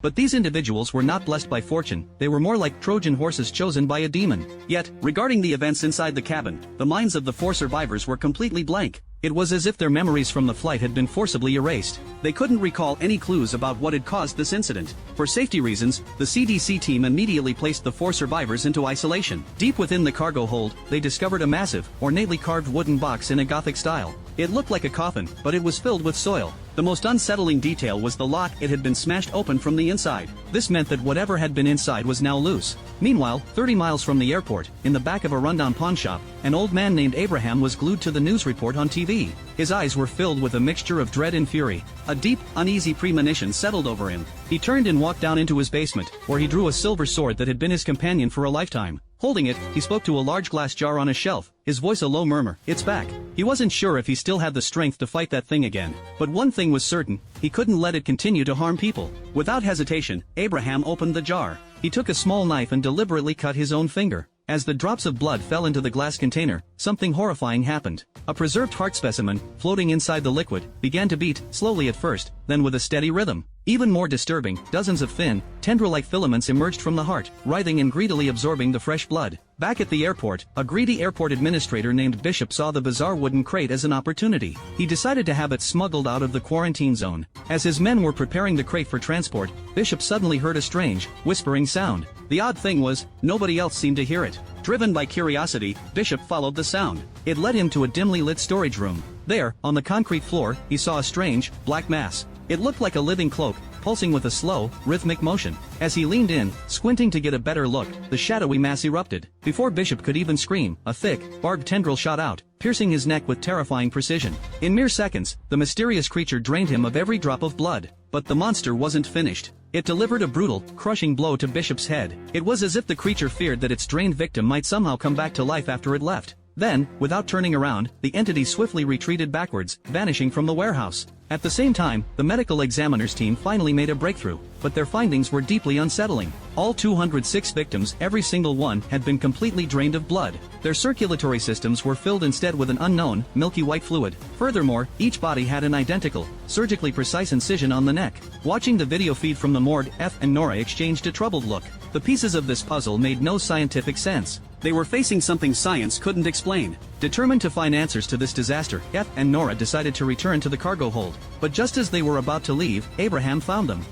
But these individuals were not blessed by fortune, they were more like Trojan horses chosen by a demon. Yet, regarding the events inside the cabin, the minds of the 4 survivors were completely blank. It was as if their memories from the flight had been forcibly erased. They couldn't recall any clues about what had caused this incident. For safety reasons, the CDC team immediately placed the 4 survivors into isolation. Deep within the cargo hold, they discovered a massive, ornately carved wooden box in a Gothic style. It looked like a coffin, but it was filled with soil. The most unsettling detail was the lock. It had been smashed open from the inside. This meant that whatever had been inside was now loose. Meanwhile, 30 miles from the airport, in the back of a rundown pawn shop, an old man named Abraham was glued to the news report on TV. His eyes were filled with a mixture of dread and fury. A deep, uneasy premonition settled over him. He turned and walked down into his basement, where he drew a silver sword that had been his companion for a lifetime. Holding it, he spoke to a large glass jar on a shelf, his voice a low murmur, "It's back." He wasn't sure if he still had the strength to fight that thing again. But one thing was certain, he couldn't let it continue to harm people. Without hesitation, Abraham opened the jar. He took a small knife and deliberately cut his own finger. As the drops of blood fell into the glass container, something horrifying happened. A preserved heart specimen, floating inside the liquid, began to beat, slowly at first, then with a steady rhythm. Even more disturbing, dozens of thin, tendril-like filaments emerged from the heart, writhing and greedily absorbing the fresh blood. Back at the airport, a greedy airport administrator named Bishop saw the bizarre wooden crate as an opportunity. He decided to have it smuggled out of the quarantine zone. As his men were preparing the crate for transport, Bishop suddenly heard a strange, whispering sound. The odd thing was, nobody else seemed to hear it. Driven by curiosity, Bishop followed the sound. It led him to a dimly lit storage room. There, on the concrete floor, he saw a strange, black mass. It looked like a living cloak, pulsing with a slow, rhythmic motion. As he leaned in, squinting to get a better look, the shadowy mass erupted. Before Bishop could even scream, a thick, barbed tendril shot out, piercing his neck with terrifying precision. In mere seconds, the mysterious creature drained him of every drop of blood. But the monster wasn't finished. It delivered a brutal, crushing blow to Bishop's head. It was as if the creature feared that its drained victim might somehow come back to life after it left. Then, without turning around, the entity swiftly retreated backwards, vanishing from the warehouse. At the same time, the medical examiner's team finally made a breakthrough, but their findings were deeply unsettling. All 206 victims, every single one, had been completely drained of blood. Their circulatory systems were filled instead with an unknown, milky white fluid. Furthermore, each body had an identical, surgically precise incision on the neck. Watching the video feed from the morgue, F and Nora exchanged a troubled look. The pieces of this puzzle made no scientific sense. They were facing something science couldn't explain. Determined to find answers to this disaster, F and Nora decided to return to the cargo hold. But just as they were about to leave, Abraham found them.